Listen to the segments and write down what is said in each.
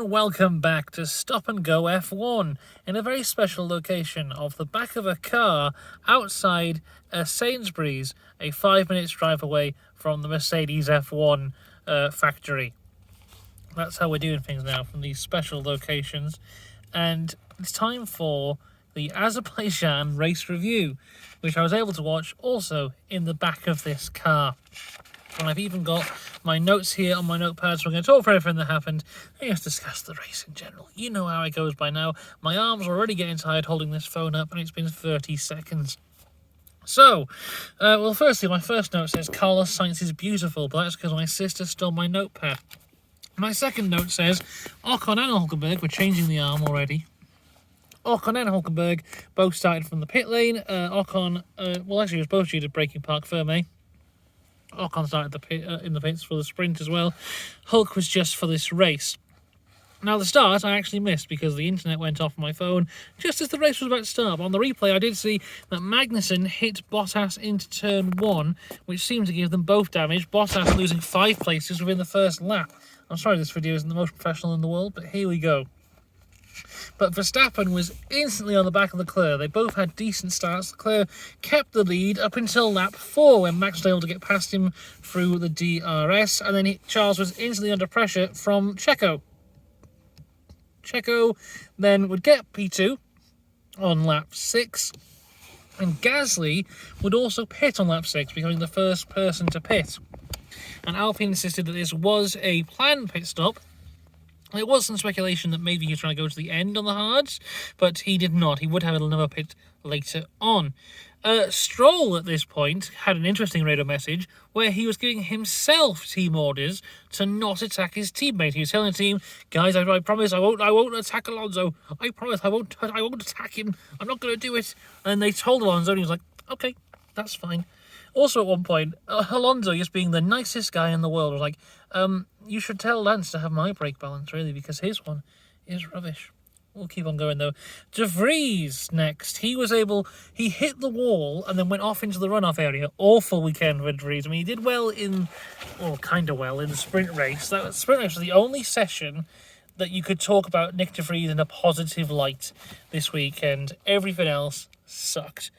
and welcome back to Stop and Go F1 in a very special location of the back of a car outside a Sainsbury's, a 5 minutes drive away from the Mercedes F1 factory. That's how we're doing things now, from these special locations. And it's time for the Azerbaijan race review, which I was able to watch also in the back of this car. And I've even got my notes here on my notepad, so we're going to talk for everything that happened and just discuss the race in general. You know how it goes by now. My arms are already getting tired holding this phone up, and it's been 30 seconds. So, firstly, my first note says Carlos Sainz is beautiful, but that's because my sister stole my notepad. My second note says Ocon and Hulkenberg were changing the arm already. Ocon and Hulkenberg both started from the pit lane. Ocon, it was both due to braking park firme. Ocon started in the pits for the sprint as well. Hulk was just for this race. Now, the start I actually missed because the internet went off on my phone just as the race was about to start. But on the replay, I did see that Magnussen hit Bottas into turn 1, which seemed to give them both damage. Bottas losing 5 places within the first lap. I'm sorry this video isn't the most professional in the world, but here we go. But Verstappen was instantly on the back of Leclerc. They both had decent starts. Leclerc kept the lead up until lap 4 when Max was able to get past him through the DRS. And then Charles was instantly under pressure from Checo. Checo then would get P2 on lap 6. And Gasly would also pit on lap 6, becoming the first person to pit. And Alpine insisted that this was a planned pit stop. There was some speculation that maybe he was trying to go to the end on the hards, but he did not. He would have another pit later on. Stroll, at this point, had an interesting radio message where he was giving himself team orders to not attack his teammate. He was telling the team, guys, I promise I won't attack Alonso. I promise I won't attack him. I'm not going to do it. And they told Alonso, and he was like, okay, that's fine. Also, at one point, Alonso, just being the nicest guy in the world, was like, you should tell Lance to have my brake balance, really, because his one is rubbish. We'll keep on going, though. De Vries next. He hit the wall and then went off into the runoff area. Awful weekend for De Vries. I mean, he did well kind of well in the sprint race. That sprint race was the only session that you could talk about Nick De Vries in a positive light this weekend. Everything else sucked.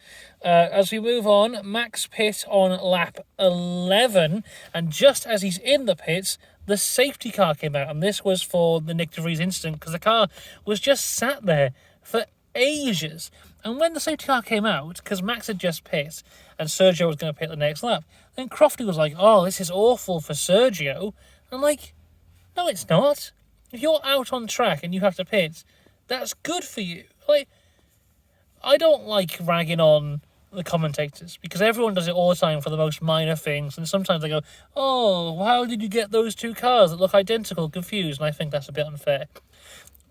As we move on, Max pit on lap 11, and just as he's in the pits, the safety car came out, and this was for the Nick De Vries incident because the car was just sat there for ages. And when the safety car came out, because Max had just pit and Sergio was going to pit the next lap, then Crofty was like, oh, this is awful for Sergio. And I'm like, no, it's not. If you're out on track and you have to pit, that's good for you. Like, I don't like ragging on the commentators because everyone does it all the time for the most minor things, and sometimes they go, oh, how did you get those two cars that look identical confused? And I think that's a bit unfair.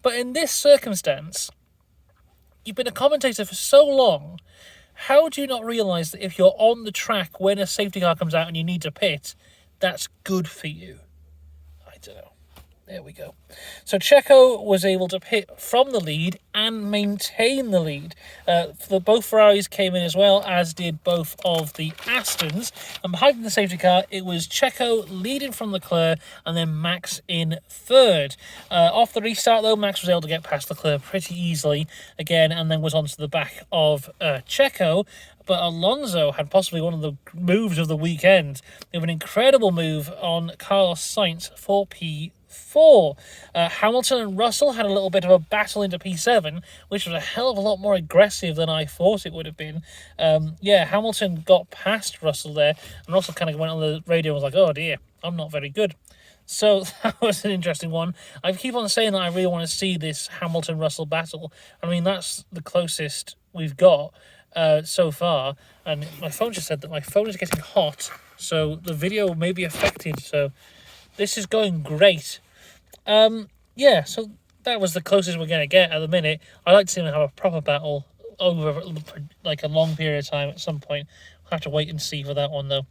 But in this circumstance, you've been a commentator for so long, how do you not realise that if you're on the track when a safety car comes out and you need to pit, that's good for you? I don't know. There we go. So Checo was able to pit from the lead and maintain the lead. Both Ferraris came in as well, as did both of the Astons. And behind the safety car, it was Checo leading from Leclerc and then Max in third. Off the restart, though, Max was able to get past Leclerc pretty easily again and then was onto the back of Checo. But Alonso had possibly one of the moves of the weekend. They have an incredible move on Carlos Sainz for P4. Hamilton and Russell had a little bit of a battle into P7, which was a hell of a lot more aggressive than I thought it would have been. Hamilton got past Russell there, and Russell kind of went on the radio and was like, oh dear, I'm not very good. So that was an interesting one. I keep on saying that I really want to see this Hamilton-Russell battle. I mean, that's the closest we've got so far, and my phone just said that my phone is getting hot, so the video may be affected, so this is going great. So that was the closest we're going to get at the minute. I'd like to see them have a proper battle over like a long period of time at some point. We'll have to wait and see for that one, though.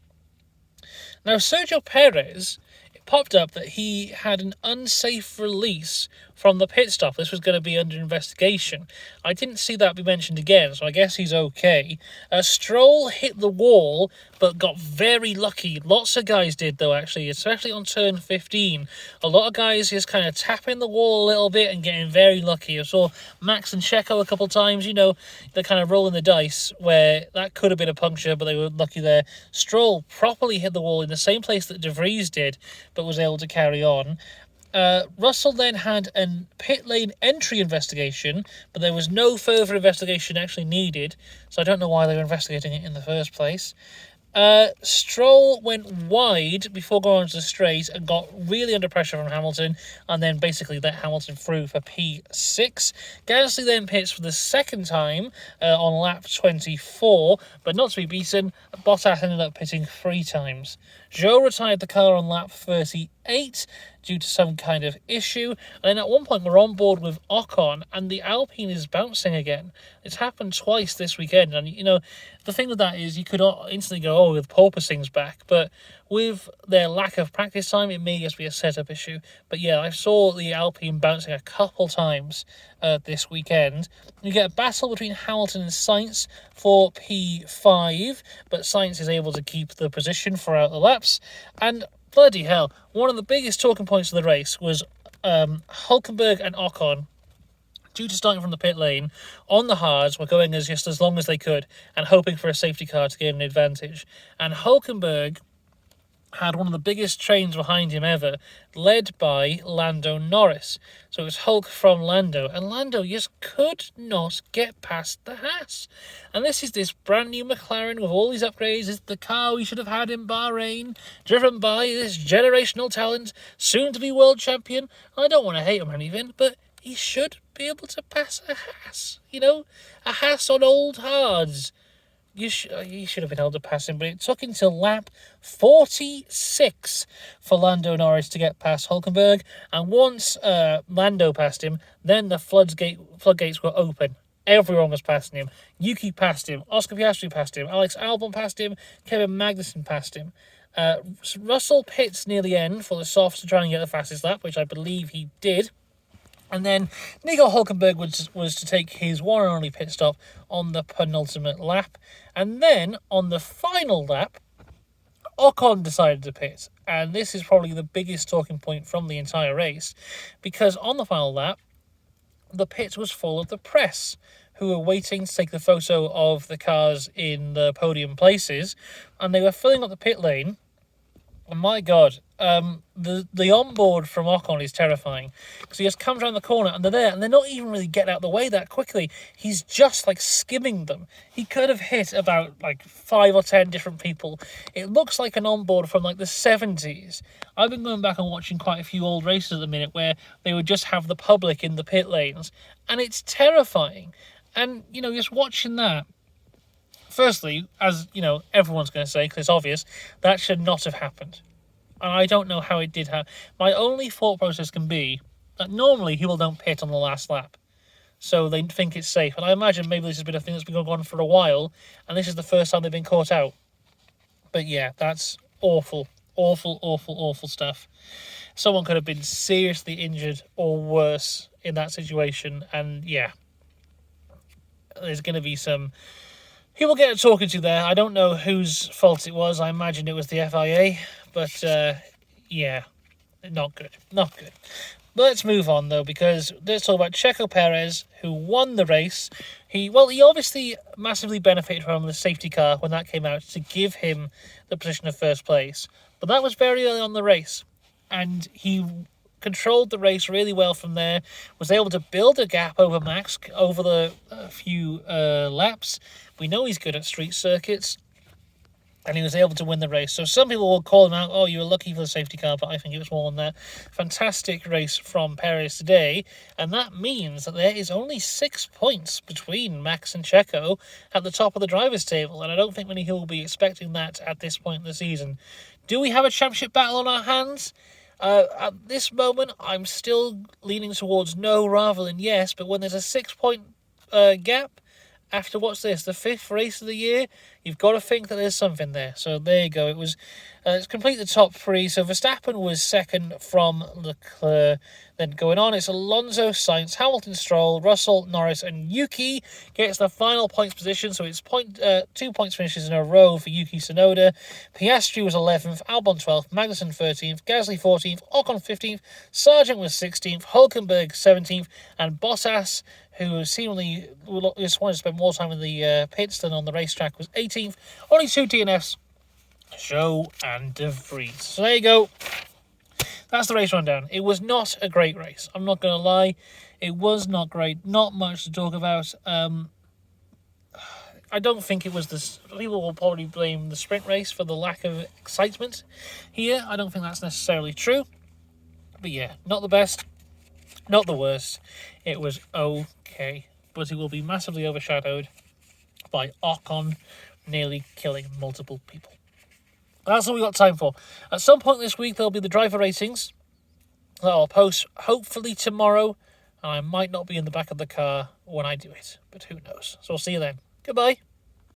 Now, Sergio Perez popped up that he had an unsafe release from the pit stop. This was going to be under investigation. I didn't see that be mentioned again, so I guess he's okay. Stroll hit the wall, but got very lucky. Lots of guys did, though, actually, especially on turn 15. A lot of guys just kind of tapping the wall a little bit and getting very lucky. I saw Max and Checo a couple times, they're kind of rolling the dice, where that could have been a puncture, but they were lucky there. Stroll properly hit the wall in the same place that De Vries did, but was able to carry on. Russell then had a pit lane entry investigation, but there was no further investigation actually needed, so I don't know why they were investigating it in the first place. Stroll went wide before going onto the straight and got really under pressure from Hamilton, and then basically let Hamilton through for P6. Gasly then pits for the second time on lap 24, but not to be beaten. Bottas ended up pitting 3 times. Zhou retired the car on lap 38 due to some kind of issue, and then at one point we're on board with Ocon, and the Alpine is bouncing again. It's happened twice this weekend, and the thing with that is you could instantly go, oh, with porpoising's back, but with their lack of practice time, it may just be a setup issue. But yeah, I saw the Alpine bouncing a couple times this weekend. You get a battle between Hamilton and Sainz for P5, but Sainz is able to keep the position throughout the laps. And bloody hell, one of the biggest talking points of the race was Hülkenberg and Ocon, due to starting from the pit lane on the hards, were going as long as they could and hoping for a safety car to gain an advantage. And Hülkenberg had one of the biggest trains behind him ever, led by Lando Norris. So it was Hulk from Lando, and Lando just could not get past the Haas. And this is this brand new McLaren with all these upgrades. It's the car we should have had in Bahrain, driven by this generational talent, soon to be world champion. I don't want to hate him or anything, but he should be able to pass a Haas. A Haas on old hards. You should have been able to pass him, but it took until lap 46 for Lando Norris to get past Hülkenberg, and once Lando passed him, then the floodgates were open. Everyone was passing him. Yuki passed him, Oscar Piastri passed him, Alex Albon passed him, Kevin Magnussen passed him. Russell pits near the end for the softs to try and get the fastest lap, which I believe he did. And then Nico Hülkenberg was to take his one and only pit stop on the penultimate lap. And then, on the final lap, Ocon decided to pit. And this is probably the biggest talking point from the entire race, because on the final lap, the pit was full of the press, who were waiting to take the photo of the cars in the podium places, and they were filling up the pit lane. And my God, the onboard from Ocon is terrifying, because he just comes around the corner and they're there, and they're not even really getting out of the way that quickly. He's just skimming them. He could have hit about 5 or 10 different people. It looks like an onboard from the 70s. I've been going back and watching quite a few old races at the minute where they would just have the public in the pit lanes, and it's terrifying. And just watching that, firstly, as everyone's going to say, because it's obvious, that should not have happened. And I don't know how it did happen. My only thought process can be that normally people don't pit on the last lap, so they think it's safe. And I imagine maybe this has been a thing that's been going on for a while, and this is the first time they've been caught out. But yeah, that's awful. Awful, awful, awful stuff. Someone could have been seriously injured or worse in that situation, and yeah, there's going to be some... He will get talking to there. I don't know whose fault it was. I imagine it was the FIA. But, yeah, not good. Not good. But let's move on, though, because let's talk about Checo Perez, who won the race. He obviously massively benefited from the safety car when that came out to give him the position of first place. But that was very early on in the race. And he controlled the race really well from there, was able to build a gap over Max over the few laps. We know he's good at street circuits, and he was able to win the race. So some people will call him out, oh, you were lucky for the safety car, but I think it was more than that. Fantastic race from Perez today, and that means that there is only 6 points between Max and Checo at the top of the drivers' table, and I don't think many people will be expecting that at this point in the season. Do we have a championship battle on our hands? At this moment, I'm still leaning towards no rather than yes, but when there's a 6 point gap, after what's this, the 5th race of the year, you've got to think that there's something there. So there you go. It was it's complete the top 3. So Verstappen was second from Leclerc. Then going on, it's Alonso, Sainz, Hamilton, Stroll, Russell, Norris, and Yuki gets the final points position. So it's 2 points finishes in a row for Yuki Tsunoda. Piastri was 11th, Albon 12th, Magnussen 13th, Gasly 14th, Ocon 15th, Sargent was 16th, Hulkenberg 17th, and Bottas, who seemingly just wanted to spend more time in the pits than on the racetrack, was 18th. Only 2 DNFs, Zhou and De Vries. So there you go. That's the race rundown. It was not a great race. I'm not going to lie. It was not great. Not much to talk about. I don't think it was this. People will probably blame the sprint race for the lack of excitement here. I don't think that's necessarily true. But yeah, not the best. Not the worst. It was okay. But it will be massively overshadowed by Ocon nearly killing multiple people. That's all we got time for. At some point this week, there'll be the driver ratings that I'll post hopefully tomorrow. And I might not be in the back of the car when I do it. But who knows. So I'll see you then. Goodbye.